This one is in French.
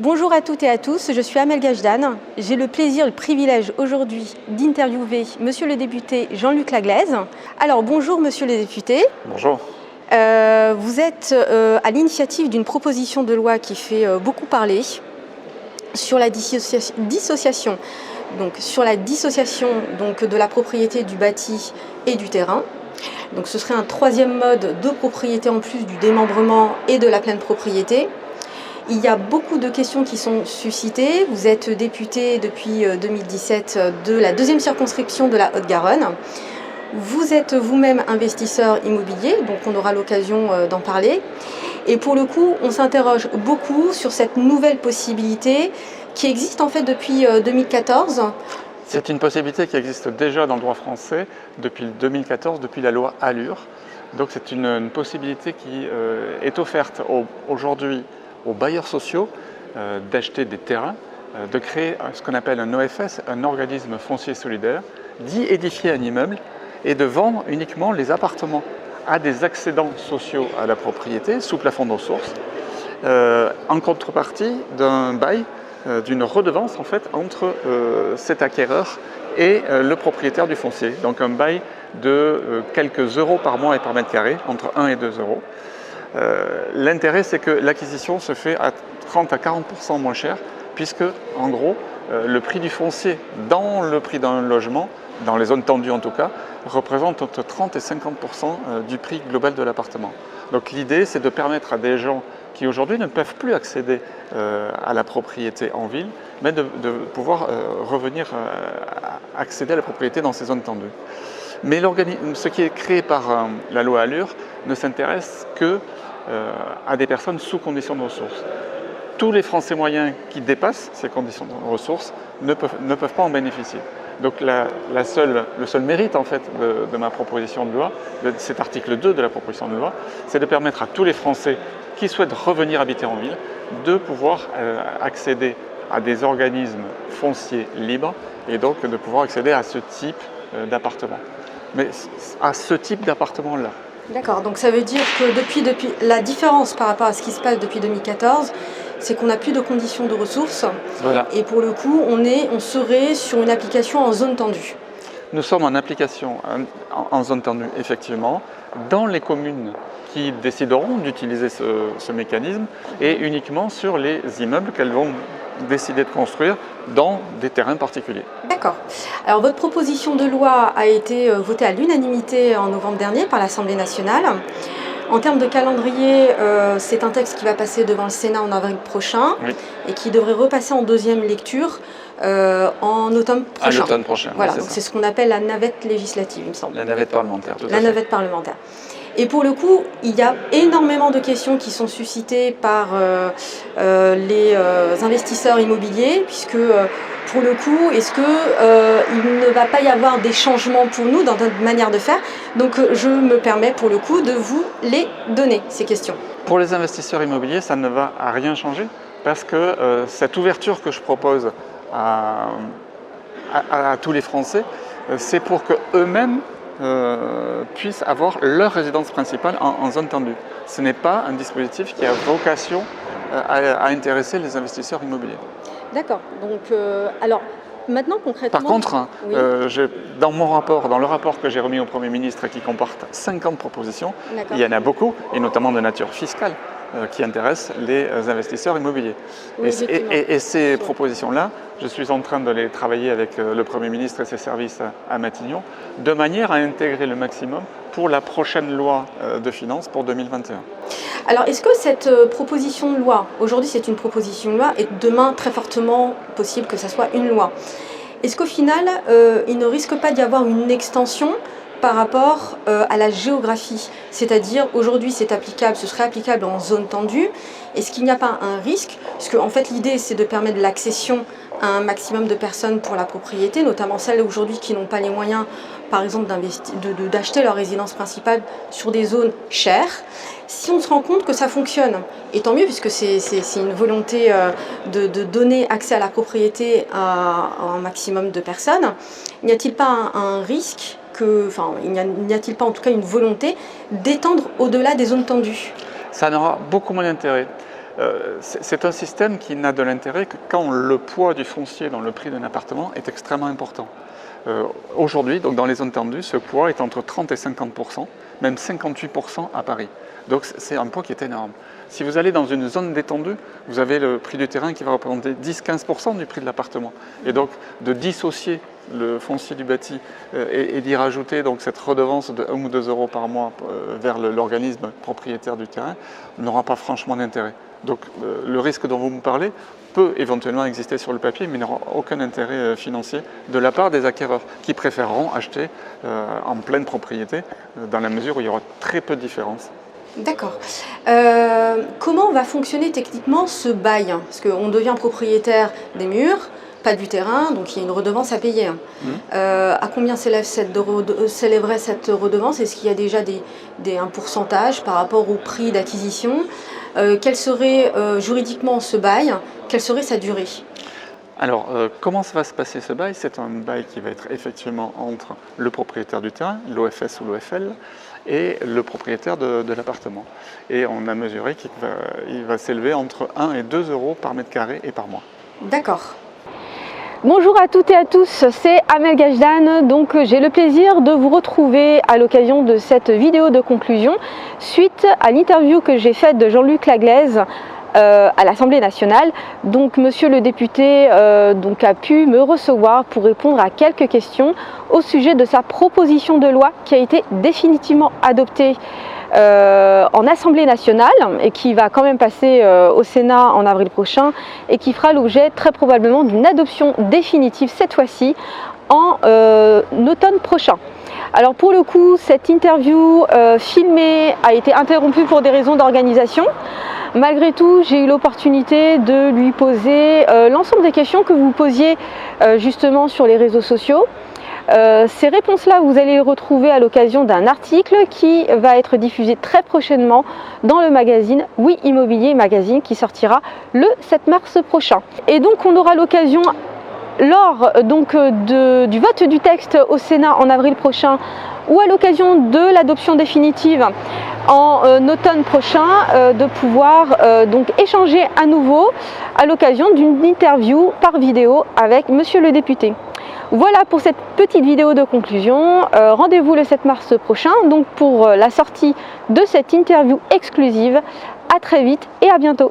Bonjour à toutes et à tous, je suis Amel Gajdan. J'ai le plaisir et le privilège aujourd'hui d'interviewer Monsieur le député Jean-Luc Laglaise. Alors bonjour Monsieur le député. Bonjour. Vous êtes à l'initiative d'une proposition de loi qui fait beaucoup parler sur la dissociation. Donc sur la dissociation de la propriété du bâti et du terrain. Donc ce serait un troisième mode de propriété en plus du démembrement et de la pleine propriété. Il y a beaucoup de questions qui sont suscitées. Vous êtes député depuis 2017 de la 2e circonscription de la Haute-Garonne. Vous êtes vous-même investisseur immobilier, donc on aura l'occasion d'en parler. Et pour le coup, on s'interroge beaucoup sur cette nouvelle possibilité qui existe en fait depuis 2014. C'est une possibilité qui existe déjà dans le droit français depuis 2014, depuis la loi Allure. Donc c'est une possibilité qui est offerte aujourd'hui aux bailleurs sociaux d'acheter des terrains, de créer ce qu'on appelle un OFS, un organisme foncier solidaire, d'y édifier un immeuble et de vendre uniquement les appartements à des accédants sociaux à la propriété sous plafond de ressources, en contrepartie d'un bail, d'une redevance en fait entre cet acquéreur et le propriétaire du foncier. Donc un bail de quelques euros par mois et par mètre carré, entre 1 et 2 euros. L'intérêt, c'est que l'acquisition se fait à 30 à 40% moins cher, puisque, en gros, le prix du foncier dans le prix d'un logement, dans les zones tendues en tout cas, représente entre 30 et 50% du prix global de l'appartement. Donc l'idée, c'est de permettre à des gens qui aujourd'hui ne peuvent plus accéder à la propriété en ville, mais de pouvoir revenir accéder à la propriété dans ces zones tendues. Mais ce qui est créé par la loi Allure ne s'intéresse que à des personnes sous conditions de ressources. Tous les Français moyens qui dépassent ces conditions de ressources ne peuvent pas en bénéficier. Donc le seul mérite en fait de ma proposition de loi, de cet article 2 de la proposition de loi, c'est de permettre à tous les Français qui souhaitent revenir habiter en ville de pouvoir accéder à des organismes fonciers libres et donc de pouvoir accéder à ce type d'appartement. Mais à ce type d'appartement-là. D'accord, donc ça veut dire que depuis la différence par rapport à ce qui se passe depuis 2014, c'est qu'on n'a plus de conditions de ressources. Voilà. Et pour le coup, on serait sur une application en zone tendue. Nous sommes en application en zone tendue, effectivement, dans les communes qui décideront d'utiliser ce mécanisme et uniquement sur les immeubles qu'elles vont décider de construire dans des terrains particuliers. D'accord. Alors votre proposition de loi a été votée à l'unanimité en novembre dernier par l'Assemblée nationale. En termes de calendrier, c'est un texte qui va passer devant le Sénat en avril prochain et qui devrait repasser en deuxième lecture en automne prochain. À l'automne prochain. Voilà, c'est ce qu'on appelle la navette législative, il me semble. La navette parlementaire, tout à fait. La navette parlementaire. Et pour le coup, il y a énormément de questions qui sont suscitées par les investisseurs immobiliers, puisque pour le coup, est-ce qu'il ne va pas y avoir des changements pour nous dans notre manière de faire? Donc je me permets pour le coup de vous les donner, ces questions. Pour les investisseurs immobiliers, ça ne va à rien changer, parce que cette ouverture que je propose à tous les Français, c'est pour qu'eux-mêmes puissent avoir leur résidence principale en zone tendue. Ce n'est pas un dispositif qui a vocation à intéresser les investisseurs immobiliers. D'accord. Donc, alors, maintenant concrètement... Par contre, oui. dans le rapport que j'ai remis au Premier ministre et qui comporte 50 propositions, il y en a beaucoup, et notamment de nature fiscale, qui intéressent les investisseurs immobiliers. Oui, et ces propositions-là, je suis en train de les travailler avec le Premier ministre et ses services à Matignon, de manière à intégrer le maximum pour la prochaine loi de finances pour 2021. Alors, est-ce que cette proposition de loi, aujourd'hui c'est une proposition de loi, et demain très fortement possible que ça soit une loi, est-ce qu'au final, il ne risque pas d'y avoir une extension par rapport à la géographie? C'est-à-dire, aujourd'hui c'est applicable, ce serait applicable en zone tendue. Est-ce qu'il n'y a pas un risque? Puisque en fait l'idée c'est de permettre l'accession à un maximum de personnes pour la propriété, notamment celles aujourd'hui qui n'ont pas les moyens, par exemple, d'acheter leur résidence principale sur des zones chères. Si on se rend compte que ça fonctionne, et tant mieux puisque c'est une volonté de donner accès à la propriété à un maximum de personnes, n'y a-t-il pas un risque n'y a-t-il pas en tout cas une volonté d'étendre au-delà des zones tendues? Ça en aura beaucoup moins d'intérêt. C'est un système qui n'a de l'intérêt que quand le poids du foncier dans le prix d'un appartement est extrêmement important. Aujourd'hui, donc dans les zones tendues, ce poids est entre 30 et 50%, même 58% à Paris. Donc c'est un poids qui est énorme. Si vous allez dans une zone détendue, vous avez le prix du terrain qui va représenter 10-15% du prix de l'appartement. Et donc de dissocier le foncier du bâti et d'y rajouter donc cette redevance de 1 ou 2 euros par mois vers l'organisme propriétaire du terrain n'aura pas franchement d'intérêt. Donc le risque dont vous me parlez peut éventuellement exister sur le papier, mais n'aura aucun intérêt financier de la part des acquéreurs qui préféreront acheter en pleine propriété dans la mesure où il y aura très peu de différence. D'accord. Comment va fonctionner techniquement ce bail? Parce qu'on devient propriétaire des murs, pas du terrain, donc il y a une redevance à payer. À combien s'élèverait cette redevance? Est-ce qu'il y a déjà un pourcentage par rapport au prix d'acquisition? Quel serait juridiquement ce bail? Quelle serait sa durée? Alors, comment ça va se passer ce bail? C'est un bail qui va être effectivement entre le propriétaire du terrain, l'OFS ou l'OFL, et le propriétaire de l'appartement. Et on a mesuré qu'il va s'élever entre 1 et 2 euros par mètre carré et par mois. D'accord. Bonjour à toutes et à tous, c'est Amel Gajdan. Donc j'ai le plaisir de vous retrouver à l'occasion de cette vidéo de conclusion suite à l'interview que j'ai faite de Jean-Luc Laglaise à l'Assemblée nationale. Donc monsieur le député a pu me recevoir pour répondre à quelques questions au sujet de sa proposition de loi qui a été définitivement adoptée en Assemblée nationale et qui va quand même passer au Sénat en avril prochain et qui fera l'objet très probablement d'une adoption définitive cette fois-ci en automne prochain. Alors pour le coup, cette interview filmée a été interrompue pour des raisons d'organisation. Malgré tout, j'ai eu l'opportunité de lui poser l'ensemble des questions que vous posiez justement sur les réseaux sociaux. Ces réponses-là, vous allez les retrouver à l'occasion d'un article qui va être diffusé très prochainement dans le magazine Oui Immobilier Magazine qui sortira le 7 mars prochain. Et donc on aura l'occasion lors du vote du texte au Sénat en avril prochain ou à l'occasion de l'adoption définitive en automne prochain de pouvoir échanger à nouveau à l'occasion d'une interview par vidéo avec monsieur le député. Voilà pour cette petite vidéo de conclusion. Rendez-vous le 7 mars prochain donc pour la sortie de cette interview exclusive. À très vite et à bientôt.